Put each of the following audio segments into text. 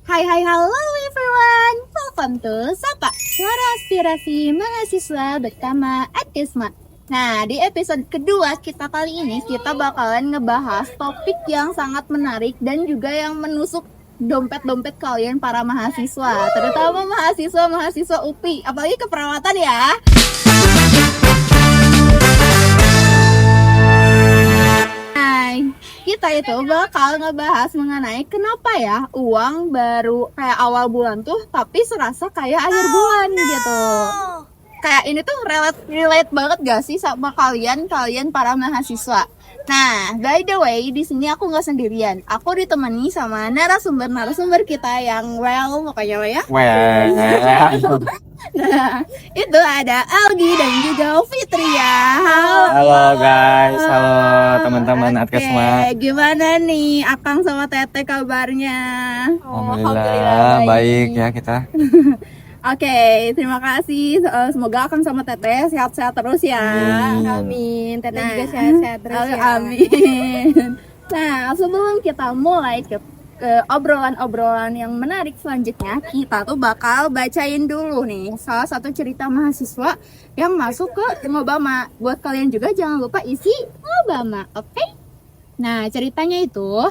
Hello everyone. Welcome to Sapa, Suara Aspirasi Mahasiswa bersama Adkisma. Nah, di episode kedua kita kali ini kita bakalan ngebahas topik yang sangat menarik dan juga yang menusuk dompet-dompet kalian para mahasiswa, terutama mahasiswa UPI, apalagi keperawatan ya. Kita itu bakal ngebahas mengenai kenapa ya uang baru kayak awal bulan tuh tapi serasa kayak akhir bulan gitu. Kayak ini tuh relate banget gak sih sama kalian para mahasiswa? Nah, by the way, di sini aku nggak sendirian. Aku ditemani sama narasumber kita yang pokoknya ya. Nah, itu ada Aldi dan juga Fitria. Halo guys, halo teman-teman Adkisma. Gimana nih Akang sama Teteh kabarnya? Alhamdulillah baik ya kita. Oke, terima kasih. Semoga Akang sama Teteh sehat-sehat terus ya. Amin. Teteh juga sehat-sehat terus ya. Amin. Nah, sebelum kita mulai ke obrolan-obrolan yang menarik selanjutnya, kita tuh bakal bacain dulu nih salah satu cerita mahasiswa yang masuk ke Ngobama. Buat kalian juga jangan lupa isi Ngobama, oke? Nah, ceritanya itu,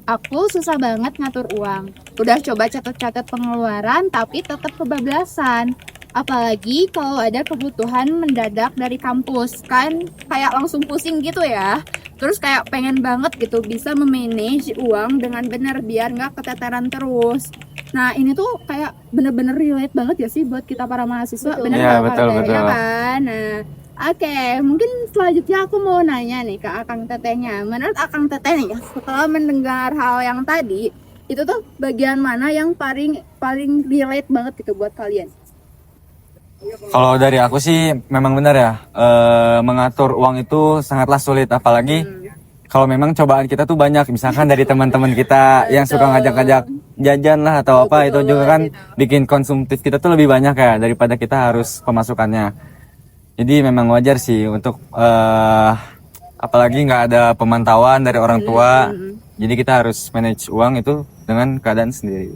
aku susah banget ngatur uang. Udah coba catat-catat pengeluaran tapi tetap kebablasan. Apalagi kalau ada kebutuhan mendadak dari kampus, kan kayak langsung pusing gitu ya. Terus kayak pengen banget gitu bisa memanage uang dengan benar biar nggak keteteran terus. Nah ini tuh kayak bener-bener relate banget ya sih buat kita para mahasiswa. Bener Ya, nggak betul. ya kan? Nah oke, mungkin selanjutnya aku mau nanya nih ke Akang Tetehnya. Menurut Akang Teteh nih, setelah mendengar hal yang tadi, itu tuh bagian mana yang paling relate banget gitu buat kalian? Kalau dari aku sih memang benar ya, mengatur uang itu sangatlah sulit, apalagi kalau memang cobaan kita tuh banyak, misalkan dari teman-teman kita yang suka ngajak-ngajak jajan lah atau apa, itu juga kan bikin konsumtif kita tuh lebih banyak ya daripada kita harus pemasukannya. Jadi memang wajar sih untuk apalagi nggak ada pemantauan dari orang tua, jadi kita harus manage uang itu dengan keadaan sendiri.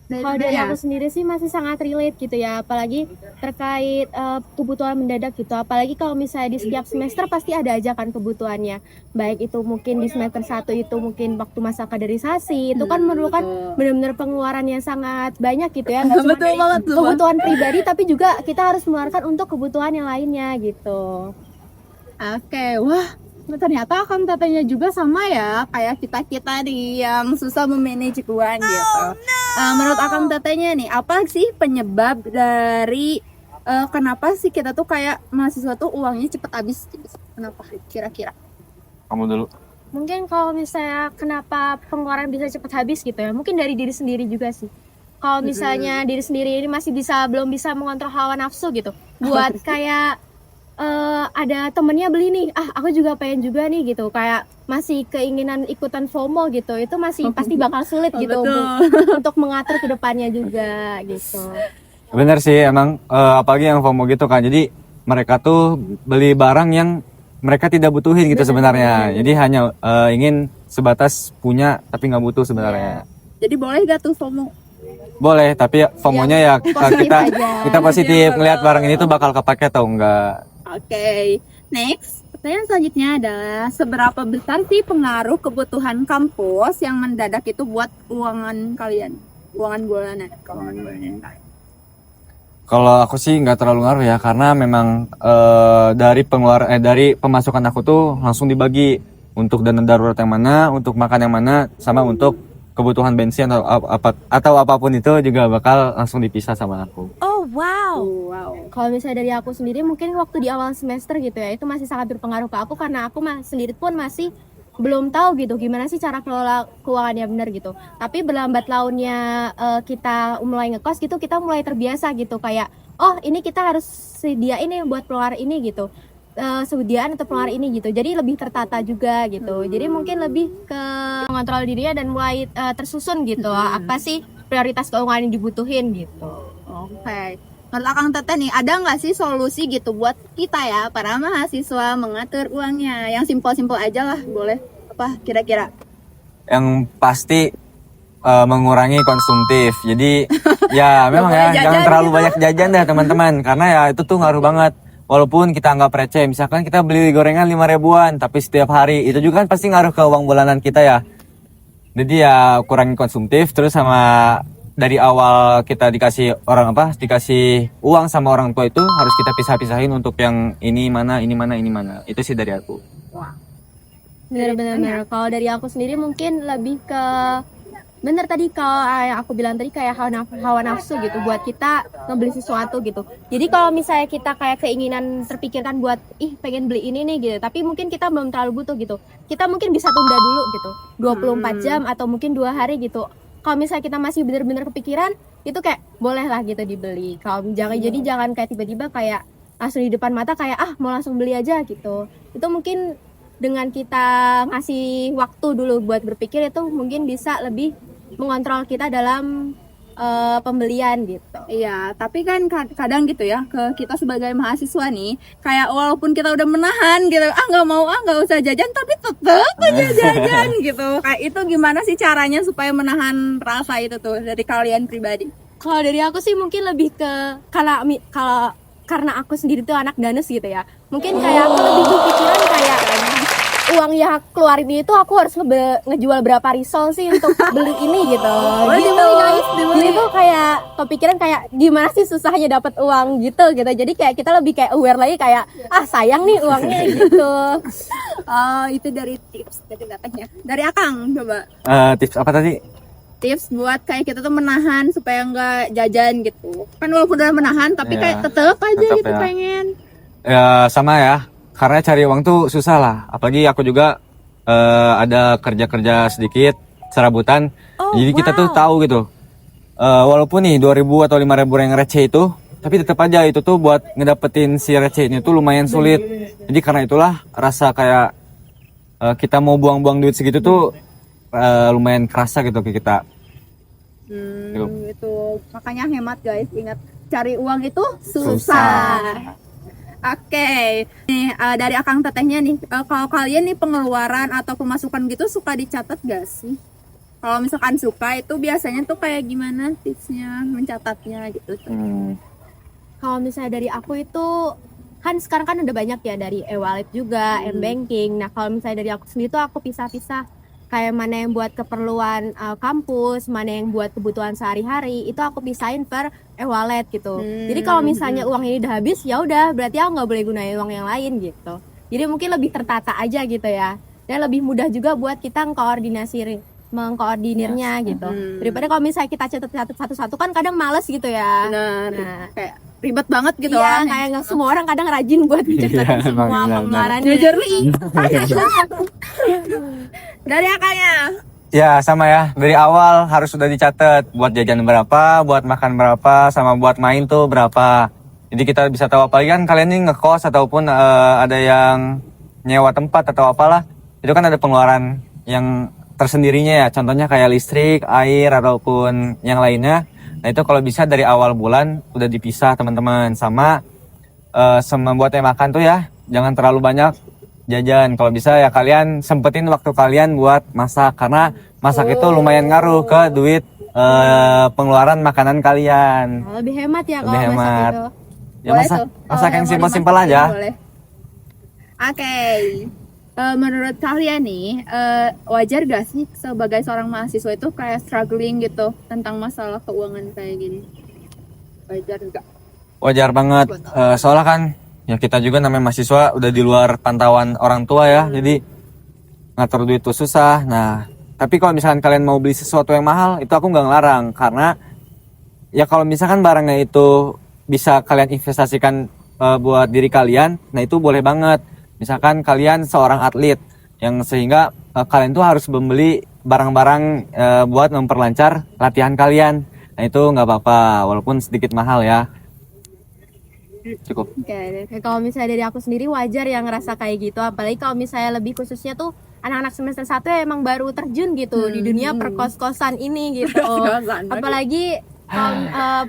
Kalau dari aku sendiri sih masih sangat relate gitu ya, apalagi terkait kebutuhan mendadak gitu. Apalagi kalau misalnya di setiap semester pasti ada aja kan kebutuhannya. Baik itu mungkin di semester 1 itu mungkin waktu masa kaderisasi, itu kan memerlukan benar-benar pengeluaran yang sangat banyak gitu ya. Nggak cuma dari kebutuhan pribadi tapi juga kita harus mengeluarkan untuk kebutuhan yang lainnya gitu. Oke, wah ternyata Akang Tetehnya juga sama ya kayak kita nih yang susah memanage uang gitu. Menurut Akang Tetehnya nih, apa sih penyebab dari kenapa sih kita tuh kayak mahasiswa tuh uangnya cepet habis gitu? Kenapa kira-kira? Kamu dulu. Mungkin kalau misalnya kenapa pengeluaran bisa cepat habis gitu ya, mungkin dari diri sendiri juga sih. Kalau misalnya diri sendiri ini masih belum bisa mengontrol hawa nafsu gitu, buat kayak ada temennya beli nih, aku juga pengen juga nih gitu, kayak masih keinginan ikutan FOMO gitu, itu masih pasti bakal sulit gitu untuk mengatur ke depannya juga gitu. Bener sih emang, apalagi yang FOMO gitu kan, jadi mereka tuh beli barang yang mereka tidak butuhin gitu sebenarnya, jadi hanya ingin sebatas punya tapi nggak butuh sebenarnya. Jadi boleh gak tuh FOMO? Boleh, tapi FOMO-nya ya positif kita positif ngelihat barang ini tuh bakal kepake atau enggak. Oke, next. Pertanyaan selanjutnya adalah seberapa besar sih pengaruh kebutuhan kampus yang mendadak itu buat uangan kalian? Uangan bulanan. Kalau aku sih nggak terlalu ngaruh ya, karena memang dari pemasukan aku tuh langsung dibagi untuk dana darurat yang mana, untuk makan yang mana, sama untuk kebutuhan bensin atau apapun itu juga bakal langsung dipisah sama aku. Oh wow. Kalau misalnya dari aku sendiri mungkin waktu di awal semester gitu ya, itu masih sangat berpengaruh ke aku karena aku sendiri pun masih belum tahu gitu gimana sih cara kelola keuangannya benar gitu. Tapi berlambat launnya kita mulai ngekos gitu, kita mulai terbiasa gitu kayak oh ini kita harus sediain nih buat pengeluaran ini gitu. Sediaan atau pengeluaran ini gitu, jadi lebih tertata juga gitu. Jadi mungkin lebih ke mengontrol dirinya dan mulai tersusun gitu apa sih prioritas keuangan yang dibutuhin gitu. Oke. Menurut Akang Teteh nih, ada nggak sih solusi gitu buat kita ya para mahasiswa mengatur uangnya? Yang simpel-simpel aja lah, boleh. Apa kira-kira? Yang pasti mengurangi konsumtif. Jadi ya memang boleh ya jajan jangan terlalu gitu. banyak jajan dah teman-teman, karena ya itu tuh ngaruh banget. Walaupun kita anggap receh, misalkan kita beli gorengan 5 ribuan, tapi setiap hari itu juga kan pasti ngaruh ke uang bulanan kita ya. Jadi ya kurangi konsumtif, terus sama dari awal kita dikasih dikasih uang sama orang tua itu harus kita pisah-pisahin untuk yang ini mana, ini mana, ini mana. Itu sih dari aku. Bener-bener. Kalau dari aku sendiri mungkin lebih ke bener tadi kalau yang aku bilang tadi kayak hawa nafsu gitu buat kita ngebeli sesuatu gitu. Jadi kalau misalnya kita kayak keinginan terpikirkan buat pengen beli ini nih gitu, tapi mungkin kita belum terlalu butuh gitu. Kita mungkin bisa tunda dulu gitu. 24 jam atau mungkin 2 hari gitu. Kalau misalnya kita masih bener-bener kepikiran, itu kayak boleh lah gitu dibeli. Kalau jangan kayak tiba-tiba kayak langsung di depan mata kayak mau langsung beli aja gitu. Itu mungkin dengan kita ngasih waktu dulu buat berpikir itu mungkin bisa lebih mengontrol kita dalam pembelian gitu. Iya, tapi kan kadang gitu ya, ke kita sebagai mahasiswa nih, kayak walaupun kita udah menahan gitu, nggak usah jajan, tapi tetep aja jajan gitu. Kayak itu gimana sih caranya supaya menahan rasa itu tuh dari kalian pribadi? Kalau dari aku sih mungkin lebih ke karena aku sendiri tuh anak danes gitu ya. Mungkin kayak aku lebih berpikiran kayak uang yang aku keluarin itu aku harus ngejual berapa risol sih untuk beli ini gitu. Dibeli guys, dibeli. Jadi tuh kayak kepikiran kayak gimana sih susahnya dapat uang gitu. Jadi kayak kita lebih kayak aware lagi kayak sayang nih uangnya gitu. Itu dari tips dari datanya. Dari Akang coba. Tips apa tadi? Tips buat kayak kita tuh menahan supaya nggak jajan gitu. Kan walaupun udah menahan tapi kayak tetep aja tetep gitu ya. pengen. Ya sama ya, karena cari uang tuh susah lah. Apalagi aku juga ada kerja-kerja sedikit serabutan. Jadi kita tuh tahu gitu. Walaupun nih 2.000 atau 5.000 yang receh itu, tapi tetap aja itu tuh buat ngedapetin si receh ini tuh lumayan sulit. Jadi karena itulah rasa kayak kita mau buang-buang duit segitu tuh lumayan kerasa gitu ke kita. Itu makanya hemat guys, ingat cari uang itu susah. Oke. Nih dari Akang Tetehnya nih, kalau kalian nih pengeluaran atau pemasukan gitu suka dicatat gak sih? Kalau misalkan suka itu biasanya tuh kayak gimana tipsnya mencatatnya gitu? Kalau misalnya dari aku itu kan sekarang kan ada banyak ya dari e-wallet juga, m-banking. Nah kalau misalnya dari aku sendiri tuh aku pisah-pisah kayak mana yang buat keperluan kampus, mana yang buat kebutuhan sehari-hari, itu aku pisahin per e-wallet gitu. Jadi kalau misalnya uang ini udah habis, ya udah berarti aku nggak boleh gunain uang yang lain gitu. Jadi mungkin lebih tertata aja gitu ya, dan lebih mudah juga buat kita mengkoordinirnya gitu. Daripada kalau misalnya kita catat satu-satu kan kadang males gitu ya. Benar. Nah, Kayak ribet banget gitu iya, kan. kayak nggak semua orang kadang rajin buat mencatat semua benar. pengeluarannya. Jujur nih. Dari Akangnya. Ya sama ya, dari awal harus sudah dicatat buat jajan berapa, buat makan berapa, sama buat main tuh berapa. Jadi kita bisa tahu, apalagi kan kalian ini ngekos ataupun ada yang nyewa tempat atau apalah, itu kan ada pengeluaran yang tersendirinya ya, contohnya kayak listrik, air ataupun yang lainnya. Nah itu kalau bisa dari awal bulan udah dipisah teman-teman. Sama buat yang makan tuh ya, jangan terlalu banyak jajan. Kalau bisa ya kalian sempetin waktu kalian buat masak, karena masak itu lumayan ngaruh ke duit pengeluaran makanan kalian. Lebih hemat ya Lebih kalau masak hemat. itu. Ya masak yang simpel-simpel aja. Oke. Menurut kalian nih, wajar gak sih sebagai seorang mahasiswa itu kayak struggling gitu tentang masalah keuangan kayak gini? Wajar gak? Wajar banget. Soalnya kan ya kita juga namanya mahasiswa udah di luar pantauan orang tua ya, jadi ngatur duit itu susah. Nah tapi kalau misalkan kalian mau beli sesuatu yang mahal, itu aku nggak ngelarang, karena ya kalau misalkan barangnya itu bisa kalian investasikan buat diri kalian, nah itu boleh banget. Misalkan kalian seorang atlet yang sehingga kalian tuh harus membeli barang-barang buat memperlancar latihan kalian, nah itu nggak apa-apa walaupun sedikit mahal ya. Cukup. Oke, kalau misalnya dari aku sendiri wajar yang ngerasa kayak gitu, apalagi kalau misalnya lebih khususnya tuh anak-anak semester 1 ya emang baru terjun gitu di dunia perkos-kosan ini gitu. Apalagi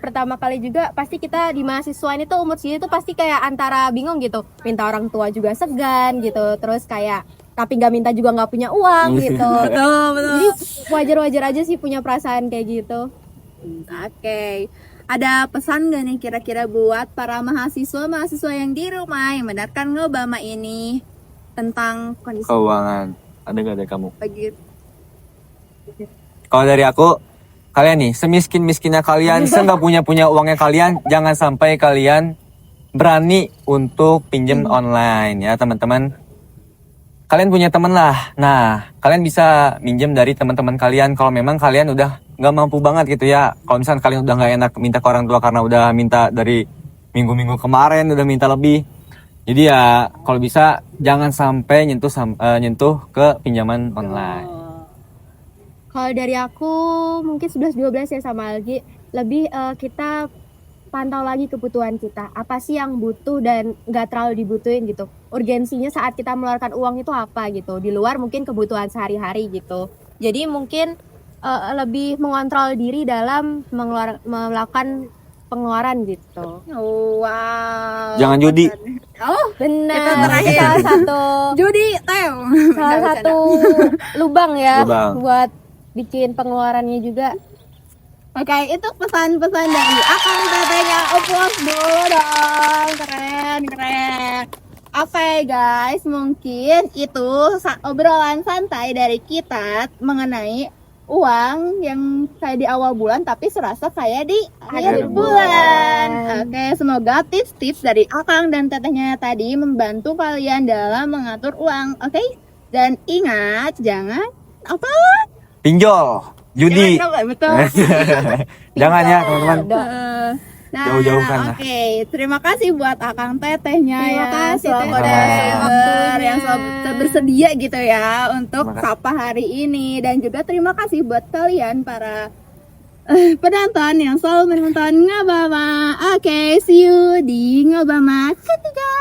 pertama kali juga pasti kita di mahasiswa ini tuh umur segini tuh pasti kayak antara bingung gitu, minta orang tua juga segan gitu, terus kayak tapi nggak minta juga nggak punya uang gitu. Betul, betul. Jadi wajar-wajar aja sih punya perasaan kayak gitu. Oke. Ada pesan gak nih kira-kira buat para mahasiswa yang di rumah yang mendengarkan Ngobama ini tentang kondisi Keuangan. Ada gak dari kamu? begitu? Kalau dari aku, kalian nih, semiskin-miskinnya kalian, nggak punya uangnya kalian, jangan sampai kalian berani untuk pinjam online ya teman-teman. Kalian punya teman lah, nah kalian bisa minjem dari teman-teman kalian kalau memang kalian udah nggak mampu banget gitu ya. Kalau misalkan kalian udah nggak enak minta ke orang tua karena udah minta dari minggu-minggu kemarin udah minta lebih. Jadi ya kalau bisa jangan sampai nyentuh ke pinjaman online. Kalau dari aku mungkin 11-12 ya sama Algi. Lebih kita pantau lagi kebutuhan kita. Apa sih yang butuh dan nggak terlalu dibutuhin gitu. Urgensinya saat kita mengeluarkan uang itu apa gitu. Di luar mungkin kebutuhan sehari-hari gitu. Jadi mungkin lebih mengontrol diri dalam melakukan pengeluaran gitu. Oh, wow. Jangan judi. Oh, Benar. Itu terakhir. Salah satu judi tem. salah satu lubang ya Lubang. buat bikin pengeluarannya juga. Oke, itu pesan-pesan dari akang tetehnya Upload dulu dong. Keren. Oke guys, mungkin itu obrolan santai dari kita mengenai uang yang kayak di awal bulan tapi serasa kayak di akhir bulan. Oke, semoga tips-tips dari akang dan tetehnya tadi membantu kalian dalam mengatur uang. Oke? Dan ingat, jangan apa? Pinjol, judi. Betul. Jangan ya teman-teman. Nah, Jauh-jauhkan lah. Oke, terima kasih buat akang tetehnya Terima ya. kasih, selalu Teteh. narasumber yang selalu bersedia gitu ya untuk Terima kasih. sapa hari ini, dan juga terima kasih buat kalian para penonton yang selalu menonton Ngobama. Oke, see you di Ngobama ketiga.